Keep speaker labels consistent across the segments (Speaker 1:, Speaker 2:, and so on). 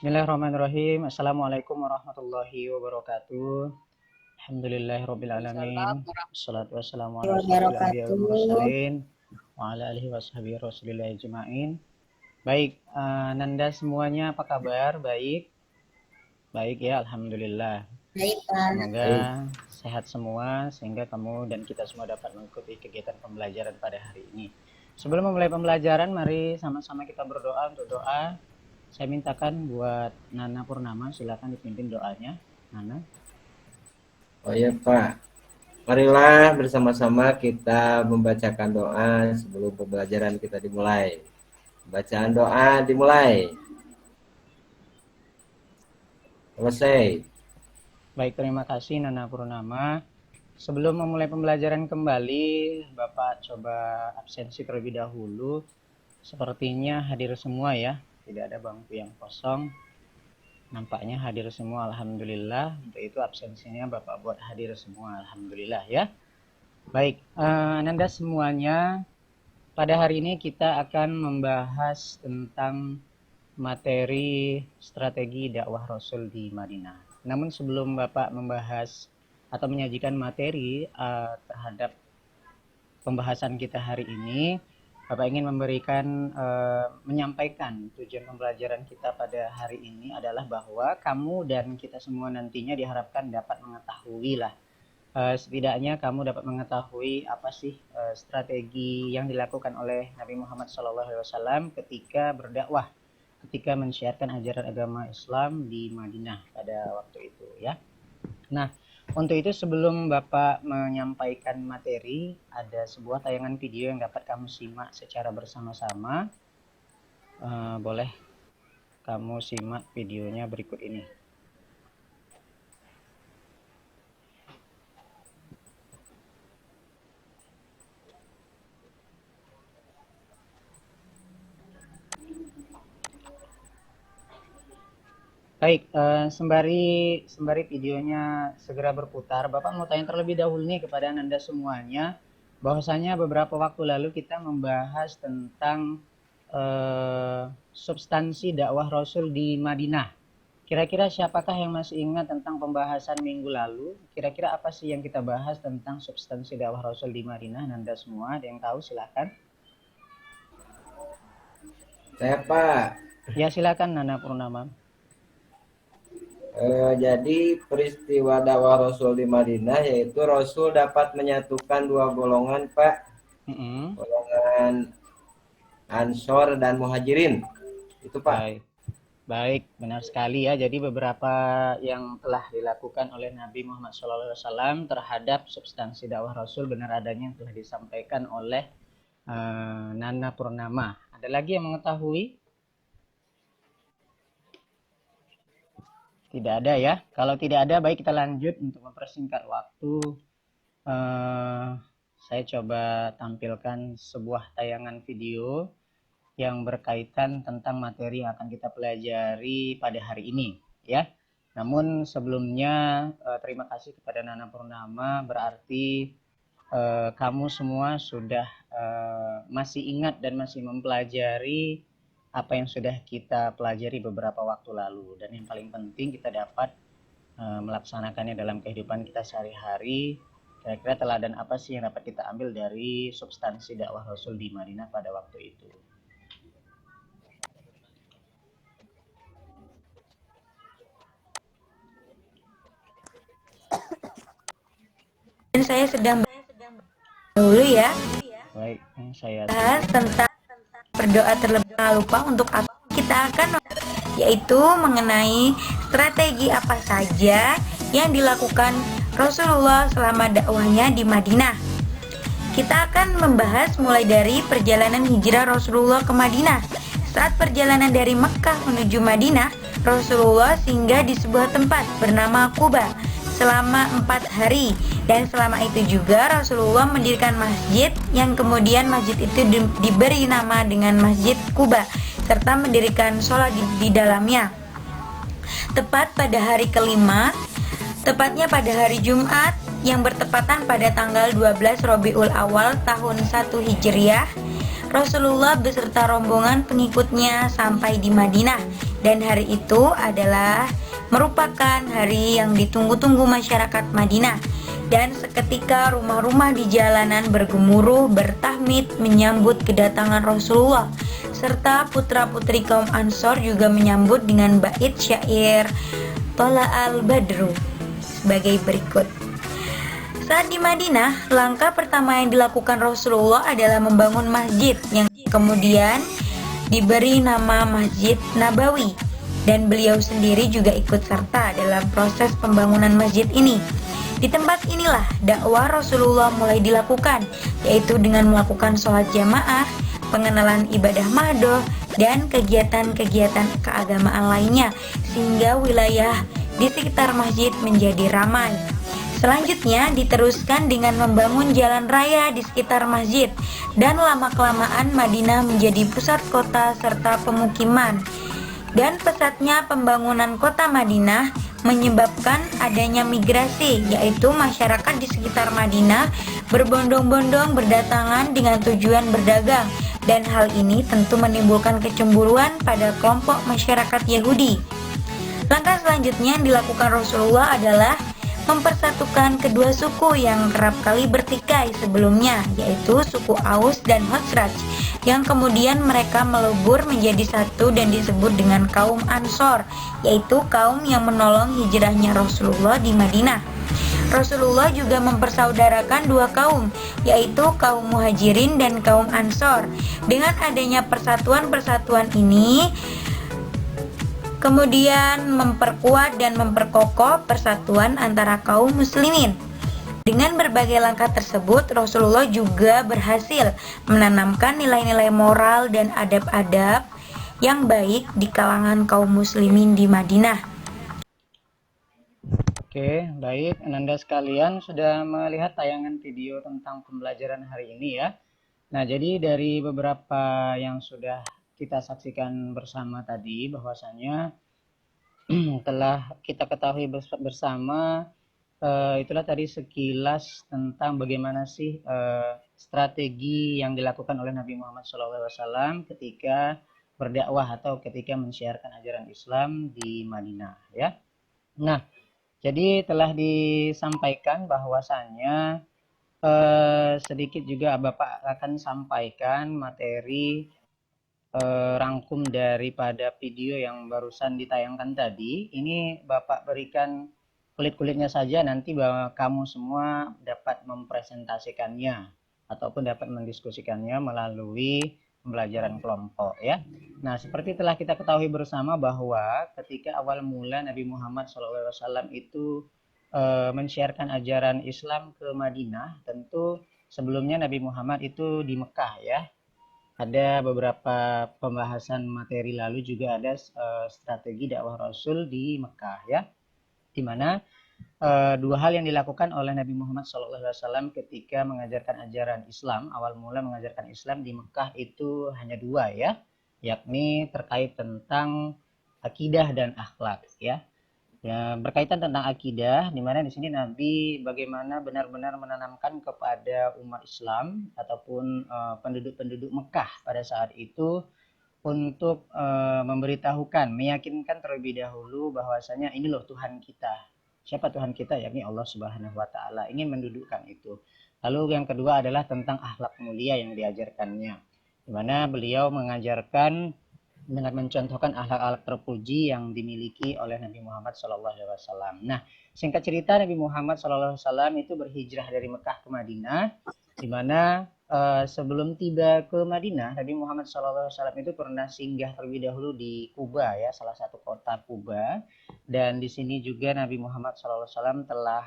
Speaker 1: Bismillahirrahmanirrahim. Assalamualaikum warahmatullahi wabarakatuh. Alhamdulillahirabbil alamin.
Speaker 2: Waalaikumsalam
Speaker 1: Wassalatu wassalamu ala
Speaker 2: warahmatullahi
Speaker 1: asyrofil anbiya'i wal
Speaker 2: wabarakatuh.
Speaker 1: mursalin wa ala alihi washabihi rasulillah ajmain. Baik, Nanda semuanya apa kabar? Baik. Baik ya, alhamdulillah.
Speaker 2: Baik, Pak.
Speaker 1: Semoga sehat semua sehingga kamu dan kita semua dapat mengikuti kegiatan pembelajaran pada hari ini. Sebelum memulai pembelajaran, mari sama-sama kita berdoa. Untuk doa, saya mintakan buat Nana Purnama, silakan dipimpin doanya, Nana.
Speaker 3: Oh ya Pak, marilah bersama-sama kita membacakan doa sebelum pembelajaran kita dimulai. Bacaan doa dimulai. Selesai.
Speaker 1: Baik, terima kasih Nana Purnama. Sebelum memulai pembelajaran kembali, Bapak coba absensi terlebih dahulu. Sepertinya hadir semua ya, tidak ada bangku yang kosong. Nampaknya hadir semua, alhamdulillah. Untuk itu absensinya Bapak buat hadir semua, alhamdulillah ya. Baik, Nanda semuanya, pada hari ini kita akan membahas tentang materi strategi dakwah Rasul di Madinah. Namun sebelum Bapak membahas atau menyajikan materi terhadap pembahasan kita hari ini, Bapak ingin memberikan menyampaikan tujuan pembelajaran kita pada hari ini adalah bahwa kamu dan kita semua nantinya diharapkan dapat mengetahui lah, setidaknya kamu dapat mengetahui apa sih strategi yang dilakukan oleh Nabi Muhammad SAW ketika berdakwah, ketika mensiarkan ajaran agama Islam di Madinah pada waktu itu ya. Nah, untuk itu sebelum Bapak menyampaikan materi, ada sebuah tayangan video yang dapat kamu simak secara bersama-sama. Boleh kamu simak videonya berikut ini. Baik, sembari videonya segera berputar, Bapak mau tanya terlebih dahulu nih kepada Anda semuanya, bahwasanya beberapa waktu lalu kita membahas tentang substansi dakwah Rasul di Madinah. Kira-kira siapakah yang masih ingat tentang pembahasan minggu lalu? Kira-kira apa sih yang kita bahas tentang substansi dakwah Rasul di Madinah? Anda semua ada yang tahu? Silakan.
Speaker 3: Saya Pak.
Speaker 1: Ya silakan Nana Purnama.
Speaker 3: Jadi peristiwa dakwah Rasul di Madinah yaitu Rasul dapat menyatukan dua golongan Pak, golongan Ansor dan Muhajirin. Itu Pak.
Speaker 1: Baik, benar sekali ya. Jadi beberapa yang telah dilakukan oleh Nabi Muhammad SAW terhadap substansi dakwah Rasul benar adanya yang telah disampaikan oleh Nana Purnama. Ada lagi yang mengetahui? Tidak ada ya. Kalau tidak ada, baik kita lanjut untuk mempersingkat waktu. Saya coba tampilkan sebuah tayangan video yang berkaitan tentang materi yang akan kita pelajari pada hari ini ya. Namun sebelumnya terima kasih kepada Nana Purnama, berarti kamu semua sudah masih ingat dan masih mempelajari apa yang sudah kita pelajari beberapa waktu lalu, dan yang paling penting kita dapat melaksanakannya dalam kehidupan kita sehari-hari. Kira-kira teladan apa sih yang dapat kita ambil dari substansi dakwah Rasul di Madinah pada waktu itu?
Speaker 2: Dan saya sedang dulu ya.
Speaker 1: Baik, saya
Speaker 2: Bahas tentang berdoa terlebih lupa untuk apa kita akan, yaitu mengenai strategi apa saja yang dilakukan Rasulullah selama dakwahnya di Madinah. Kita akan membahas mulai dari perjalanan hijrah Rasulullah ke Madinah. Saat perjalanan dari Mekkah menuju Madinah, Rasulullah singgah di sebuah tempat bernama Quba selama 4 hari, dan selama itu juga Rasulullah mendirikan masjid yang kemudian masjid itu diberi nama dengan Masjid Quba serta mendirikan sholat di dalamnya. Tepat pada hari kelima, tepatnya pada hari Jumat yang bertepatan pada tanggal 12 Rabiul Awal tahun 1 Hijriah, Rasulullah beserta rombongan pengikutnya sampai di Madinah. Dan hari itu adalah merupakan hari yang ditunggu-tunggu masyarakat Madinah. Dan seketika rumah-rumah di jalanan bergemuruh bertahmid menyambut kedatangan Rasulullah, serta putra-putri kaum Ansor juga menyambut dengan bait syair Tola al-Badru sebagai berikut. Saat di Madinah, langkah pertama yang dilakukan Rasulullah adalah membangun masjid yang kemudian diberi nama Masjid Nabawi, dan beliau sendiri juga ikut serta dalam proses pembangunan masjid ini. Di tempat inilah dakwah Rasulullah mulai dilakukan, yaitu dengan melakukan sholat jamaah, pengenalan ibadah mahdoh, dan kegiatan-kegiatan keagamaan lainnya, sehingga wilayah di sekitar masjid menjadi ramai. Selanjutnya diteruskan dengan membangun jalan raya di sekitar masjid, dan lama-kelamaan Madinah menjadi pusat kota serta pemukiman. Dan pesatnya pembangunan kota Madinah menyebabkan adanya migrasi, yaitu masyarakat di sekitar Madinah berbondong-bondong berdatangan dengan tujuan berdagang, dan hal ini tentu menimbulkan kecemburuan pada kelompok masyarakat Yahudi. Langkah selanjutnya yang dilakukan Rasulullah adalah mempersatukan kedua suku yang kerap kali bertikai sebelumnya, yaitu suku Aus dan Khazraj, yang kemudian mereka melebur menjadi satu dan disebut dengan kaum Ansor, yaitu kaum yang menolong hijrahnya Rasulullah di Madinah. Rasulullah juga mempersaudarakan dua kaum, yaitu kaum Muhajirin dan kaum Ansor. Dengan adanya persatuan-persatuan ini, kemudian memperkuat dan memperkokoh persatuan antara kaum muslimin. Dengan berbagai langkah tersebut, Rasulullah juga berhasil menanamkan nilai-nilai moral dan adab-adab yang baik di kalangan kaum muslimin di Madinah.
Speaker 1: Oke, baik. Ananda sekalian sudah melihat tayangan video tentang pembelajaran hari ini ya. Nah, jadi dari beberapa yang sudah kita saksikan bersama tadi, bahwasanya telah kita ketahui bersama, itulah tadi sekilas tentang bagaimana sih strategi yang dilakukan oleh Nabi Muhammad SAW ketika berdakwah atau ketika mensiarkan ajaran Islam di Madinah ya. Nah, jadi telah disampaikan bahwasanya sedikit juga Bapak akan sampaikan materi rangkum daripada video yang barusan ditayangkan tadi. Ini Bapak berikan kulit-kulitnya saja, nanti bahwa kamu semua dapat mempresentasikannya ataupun dapat mendiskusikannya melalui pembelajaran kelompok ya. Nah, seperti telah kita ketahui bersama bahwa ketika awal mula Nabi Muhammad SAW itu mensiarkan ajaran Islam ke Madinah, tentu sebelumnya Nabi Muhammad itu di Mekah ya. Ada beberapa pembahasan materi lalu juga ada strategi dakwah Rasul di Mekah ya, di mana dua hal yang dilakukan oleh Nabi Muhammad SAW ketika mengajarkan ajaran Islam, awal mula mengajarkan Islam di Mekah itu hanya dua ya, yakni terkait tentang akidah dan akhlak ya. Ya, berkaitan tentang akidah, di mana di sini Nabi bagaimana benar-benar menanamkan kepada umat Islam ataupun penduduk-penduduk Mekah pada saat itu untuk memberitahukan, meyakinkan terlebih dahulu bahwasanya ini loh Tuhan kita. Siapa Tuhan kita? Yakni Allah Subhanahu wa taala. Ingin mendudukkan itu. Lalu yang kedua adalah tentang akhlak mulia yang diajarkannya, di mana beliau mengajarkan dengan mencontohkan akhlak-akhlak terpuji yang dimiliki oleh Nabi Muhammad SAW. Nah, singkat cerita Nabi Muhammad SAW itu berhijrah dari Mekah ke Madinah, di mana sebelum tiba ke Madinah, Nabi Muhammad SAW itu pernah singgah terlebih dahulu di Kuba ya, salah satu kota Kuba, dan di sini juga Nabi Muhammad SAW telah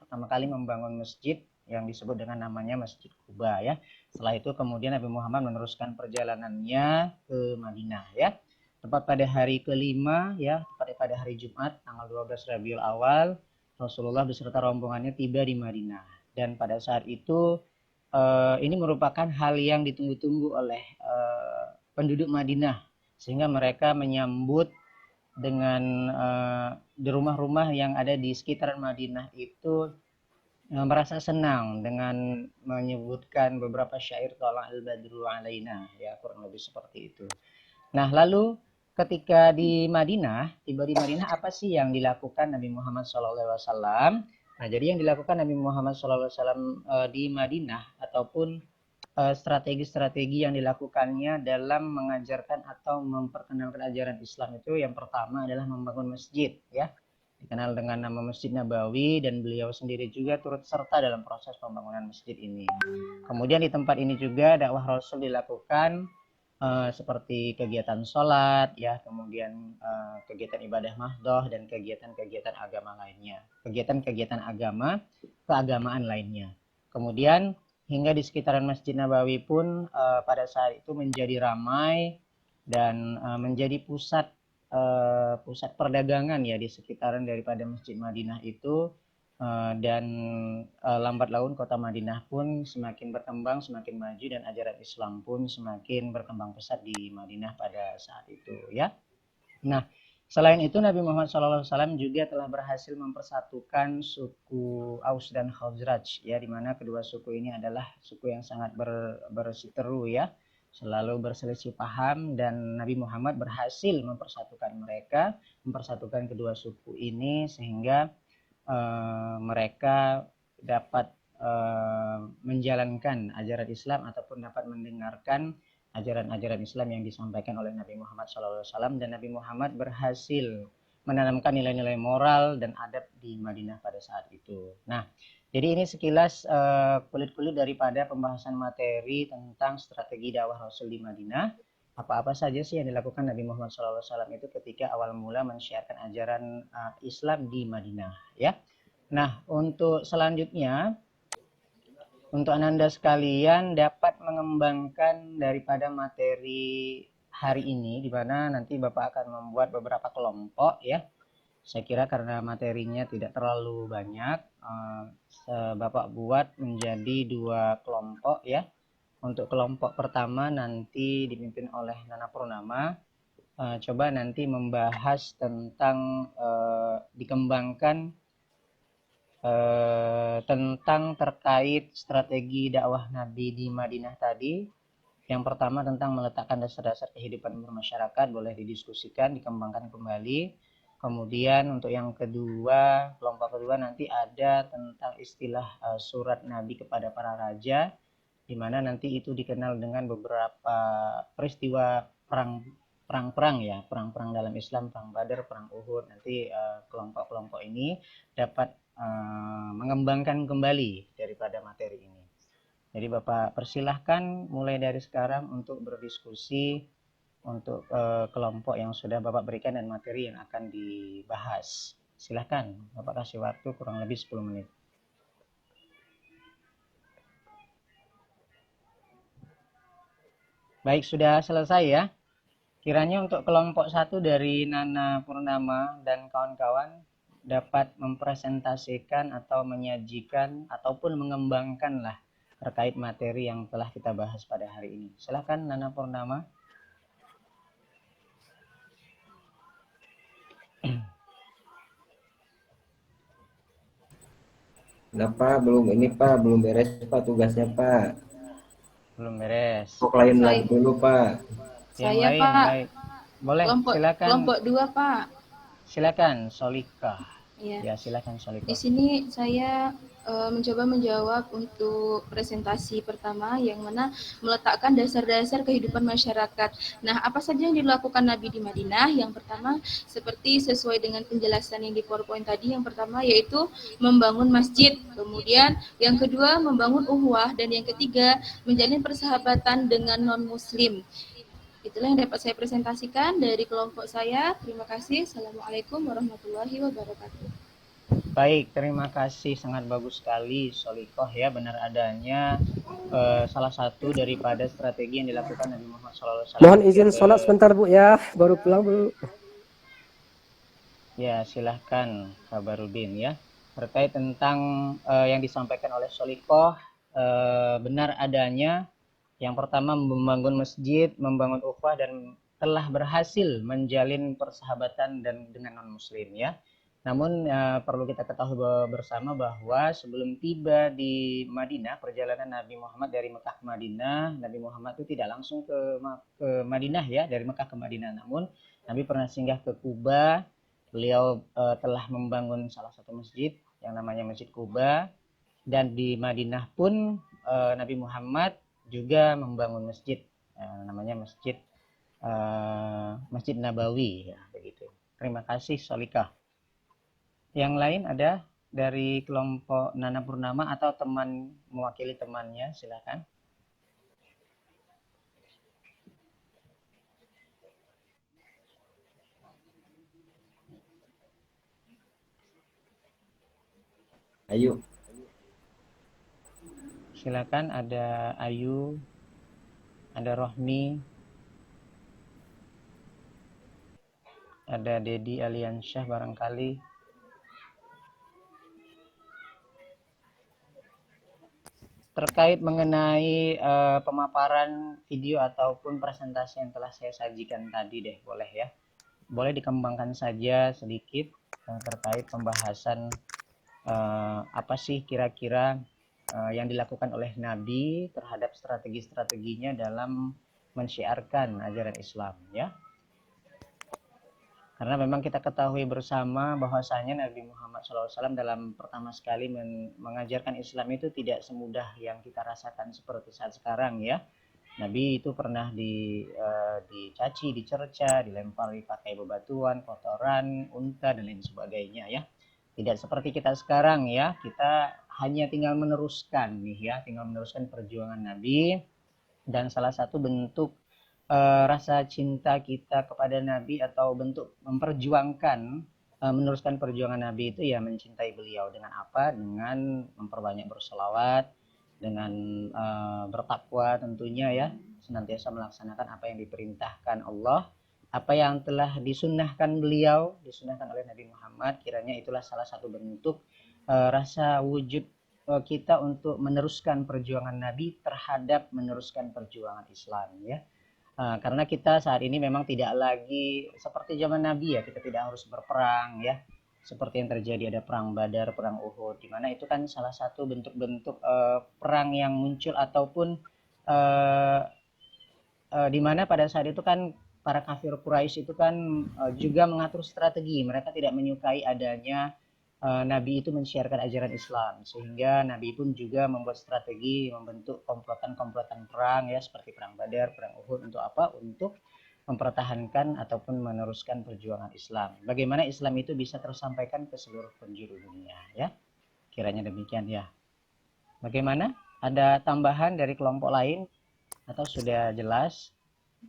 Speaker 1: pertama kali membangun masjid yang disebut dengan namanya Masjid Kuba ya. Setelah itu kemudian Nabi Muhammad meneruskan perjalanannya ke Madinah ya. Tepat pada hari kelima ya, tepat pada hari Jumat tanggal 12 Rabiul Awal, Rasulullah beserta rombongannya tiba di Madinah. Dan pada saat itu ini merupakan hal yang ditunggu-tunggu oleh penduduk Madinah, sehingga mereka menyambut dengan di rumah-rumah yang ada di sekitaran Madinah itu merasa senang dengan menyebutkan beberapa syair Thala al-Badru alaina ya, kurang lebih seperti itu. Nah, lalu ketika tiba di Madinah, apa sih yang dilakukan Nabi Muhammad SAW? Nah, jadi yang dilakukan Nabi Muhammad SAW di Madinah ataupun strategi-strategi yang dilakukannya dalam mengajarkan atau memperkenalkan ajaran Islam itu, yang pertama adalah membangun masjid, ya, dikenal dengan nama Masjid Nabawi, dan beliau sendiri juga turut serta dalam proses pembangunan masjid ini. Kemudian di tempat ini juga dakwah Rasul dilakukan seperti kegiatan sholat, ya, kemudian kegiatan ibadah mahdoh, dan kegiatan-kegiatan agama lainnya, kegiatan-kegiatan keagamaan lainnya. Kemudian hingga di sekitaran Masjid Nabawi pun pada saat itu menjadi ramai dan menjadi pusat perdagangan, ya, di sekitaran daripada Masjid Madinah itu. Dan lambat laun kota Madinah pun semakin berkembang, semakin maju, dan ajaran Islam pun semakin berkembang pesat di Madinah pada saat itu, ya. Nah, selain itu Nabi Muhammad SAW juga telah berhasil mempersatukan suku Aus dan Khazraj, ya, di mana kedua suku ini adalah suku yang sangat bersiteru, ya, selalu berselisih paham, dan Nabi Muhammad berhasil mempersatukan kedua suku ini sehingga mereka dapat menjalankan ajaran Islam ataupun dapat mendengarkan ajaran-ajaran Islam yang disampaikan oleh Nabi Muhammad SAW, dan Nabi Muhammad berhasil menanamkan nilai-nilai moral dan adab di Madinah pada saat itu. Nah, jadi ini sekilas kulit-kulit daripada pembahasan materi tentang strategi dakwah Rasul di Madinah. Apa-apa saja sih yang dilakukan Nabi Muhammad SAW itu ketika awal mula mensiarkan ajaran Islam di Madinah, ya. Nah, untuk selanjutnya, untuk Ananda sekalian dapat mengembangkan daripada materi hari ini, di mana nanti Bapak akan membuat beberapa kelompok, ya. Saya kira karena materinya tidak terlalu banyak, Bapak buat menjadi 2 kelompok, ya. Untuk kelompok pertama nanti dipimpin oleh Nana Purnama, coba nanti membahas tentang dikembangkan tentang terkait strategi dakwah Nabi di Madinah tadi. Yang pertama tentang meletakkan dasar-dasar kehidupan bermasyarakat, boleh didiskusikan, dikembangkan kembali. Kemudian untuk yang kedua, kelompok kedua nanti ada tentang istilah surat Nabi kepada para raja, di mana nanti itu dikenal dengan beberapa peristiwa perang-perang, ya, perang-perang dalam Islam, perang Badar, perang Uhud. Nanti kelompok-kelompok ini dapat mengembangkan kembali daripada materi ini. Jadi Bapak persilahkan mulai dari sekarang untuk berdiskusi untuk kelompok yang sudah Bapak berikan dan materi yang akan dibahas. Silahkan, Bapak kasih waktu kurang lebih 10 menit. Baik, sudah selesai, ya. Kiranya untuk kelompok 1 dari Nana Purnama dan kawan-kawan dapat mempresentasikan atau menyajikan ataupun mengembangkanlah terkait materi yang telah kita bahas pada hari ini. Silakan Nana Purnama.
Speaker 3: Kenapa belum ini Pak, belum beres Pak tugasnya Pak.
Speaker 1: Belum beres.
Speaker 3: Kelompok lain lagi dulu Pak.
Speaker 1: Yang
Speaker 4: Saya
Speaker 1: lain,
Speaker 4: Pak.
Speaker 1: baik. Boleh, silakan.
Speaker 4: Kelompok 2 Pak.
Speaker 1: Silakan Solika.
Speaker 4: Ya.
Speaker 1: Ya, silakan Solika.
Speaker 4: Di sini saya mencoba menjawab untuk presentasi pertama yang mana meletakkan dasar-dasar kehidupan masyarakat. Nah, apa saja yang dilakukan Nabi di Madinah? Yang pertama, seperti sesuai dengan penjelasan yang di PowerPoint tadi, yang pertama yaitu membangun masjid. Kemudian yang kedua membangun ukhuwah, dan yang ketiga menjalin persahabatan dengan non-muslim. Itulah yang dapat saya presentasikan dari kelompok saya. Terima kasih. Assalamualaikum warahmatullahi wabarakatuh.
Speaker 1: Baik, terima kasih, sangat bagus sekali Solikoh, ya, benar adanya salah satu daripada strategi yang dilakukan Nabi Muhammad SAW.
Speaker 5: Mohon izin sholat sebentar Bu, ya, baru pulang Bu.
Speaker 1: Ya, silahkan Kabarudin, ya. Terkait tentang yang disampaikan oleh Solikoh, benar adanya yang pertama membangun masjid, membangun ukhuwah, dan telah berhasil menjalin persahabatan dan dengan non-muslim, ya. Namun perlu kita ketahui bersama bahwa sebelum tiba di Madinah, perjalanan Nabi Muhammad dari Mekah ke Madinah, Nabi Muhammad itu tidak langsung ke Madinah, ya, dari Mekah ke Madinah. Namun Nabi pernah singgah ke Kuba. Beliau telah membangun salah satu masjid yang namanya Masjid Kuba, dan di Madinah pun Nabi Muhammad juga membangun masjid namanya Masjid Nabawi ya, begitu. Terima kasih Solikah. Yang lain ada dari kelompok Nana Purnama atau teman mewakili temannya, silakan.
Speaker 3: Ayu.
Speaker 1: Silakan, ada Ayu, ada Rohmi, ada Dedi Aliansyah barangkali. Terkait mengenai pemaparan video ataupun presentasi yang telah saya sajikan tadi deh, boleh ya. Boleh dikembangkan saja sedikit terkait pembahasan apa sih kira-kira yang dilakukan oleh Nabi terhadap strategi-strateginya dalam mensyiarkan ajaran Islam ya. Karena memang kita ketahui bersama bahwasanya Nabi Muhammad SAW dalam pertama sekali mengajarkan Islam itu tidak semudah yang kita rasakan seperti saat sekarang ya. Nabi itu pernah dicaci, dicerca, dilempari pakai bebatuan, kotoran, unta dan lain sebagainya ya. Tidak seperti kita sekarang ya, kita hanya tinggal meneruskan nih ya, tinggal meneruskan perjuangan Nabi. Dan salah satu bentuk rasa cinta kita kepada Nabi atau bentuk memperjuangkan, meneruskan perjuangan Nabi itu ya mencintai beliau. Dengan apa? Dengan memperbanyak berselawat, dengan bertakwa tentunya ya, senantiasa melaksanakan apa yang diperintahkan Allah, apa yang telah disunnahkan beliau, disunnahkan oleh Nabi Muhammad. Kiranya itulah salah satu bentuk rasa wujud kita untuk meneruskan perjuangan Nabi terhadap meneruskan perjuangan Islam ya. Karena kita saat ini memang tidak lagi seperti zaman Nabi ya, kita tidak harus berperang ya, seperti yang terjadi ada perang Badar, perang Uhud, di mana itu kan salah satu bentuk-bentuk perang yang muncul ataupun di mana pada saat itu kan para kafir Quraisy itu kan juga mengatur strategi. Mereka tidak menyukai adanya Nabi itu mensyiarkan ajaran Islam, sehingga Nabi pun juga membuat strategi, membentuk komplotan-komplotan perang ya, seperti perang Badar, perang Uhud. Untuk apa? Untuk mempertahankan ataupun meneruskan perjuangan Islam. Bagaimana Islam itu bisa tersampaikan ke seluruh penjuru dunia ya. Kiranya demikian ya. Bagaimana? Ada tambahan dari kelompok lain atau sudah jelas?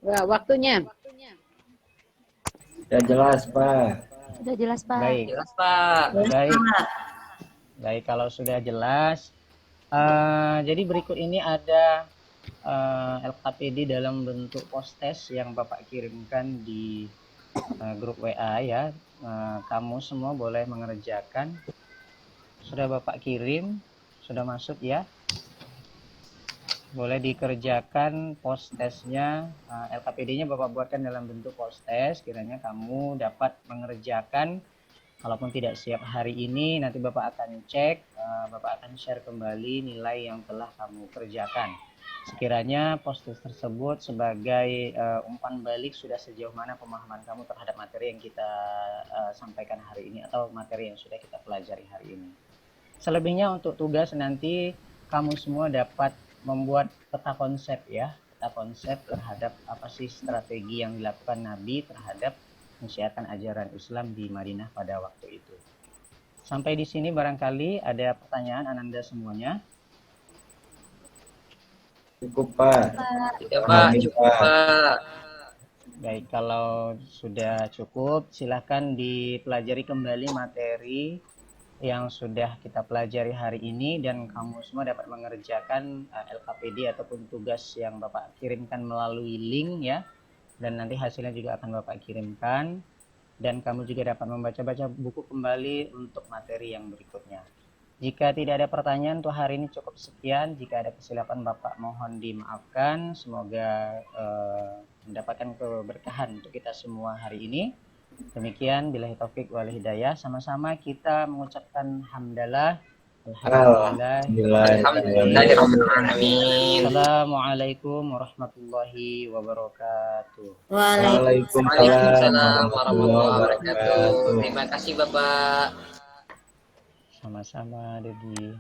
Speaker 6: Wah, waktunya.
Speaker 3: Sudah jelas, Pak.
Speaker 6: Sudah jelas, Pak.
Speaker 1: Baik.
Speaker 7: Jelas, Pak.
Speaker 1: Baik. Baik, kalau sudah jelas. Jadi berikut ini ada LKPD dalam bentuk post-test yang Bapak kirimkan di grup WA ya. Kamu semua boleh mengerjakan. Sudah Bapak kirim, sudah masuk ya. Boleh dikerjakan post-testnya, LKPD-nya Bapak buatkan dalam bentuk post-test. Kiranya kamu dapat mengerjakan. Kalaupun tidak siap hari ini, nanti Bapak akan cek, Bapak akan share kembali nilai yang telah kamu kerjakan. Sekiranya post-test tersebut sebagai umpan balik sudah sejauh mana pemahaman kamu terhadap materi yang kita sampaikan hari ini atau materi yang sudah kita pelajari hari ini. Selebihnya untuk tugas nanti kamu semua dapat membuat peta konsep ya, peta konsep terhadap apa sih strategi yang dilakukan Nabi terhadap menyiarkan ajaran Islam di Madinah pada waktu itu. Sampai di sini barangkali ada pertanyaan Ananda semuanya.
Speaker 3: Cukup, Pak.
Speaker 7: Ya, Pak. Cukup, Pak.
Speaker 1: Baik, kalau sudah cukup, silakan dipelajari kembali materi yang sudah kita pelajari hari ini, dan kamu semua dapat mengerjakan LKPD ataupun tugas yang Bapak kirimkan melalui link ya, dan nanti hasilnya juga akan Bapak kirimkan, dan kamu juga dapat membaca-baca buku kembali untuk materi yang berikutnya. Jika tidak ada pertanyaan untuk hari ini cukup sekian. Jika ada kesilapan Bapak mohon dimaafkan. Semoga mendapatkan keberkahan untuk kita semua hari ini. Demikian, billahi taufik wal hidayah. Sama-sama kita mengucapkan hamdalah Alhamdulillah.
Speaker 7: Alhamdulillahirrahmanirrahim.
Speaker 1: Assalamualaikum warahmatullahi wabarakatuh.
Speaker 7: Waalaikumsalam warahmatullahi wabarakatuh. Terima kasih Bapak.
Speaker 1: Sama-sama, Dedi.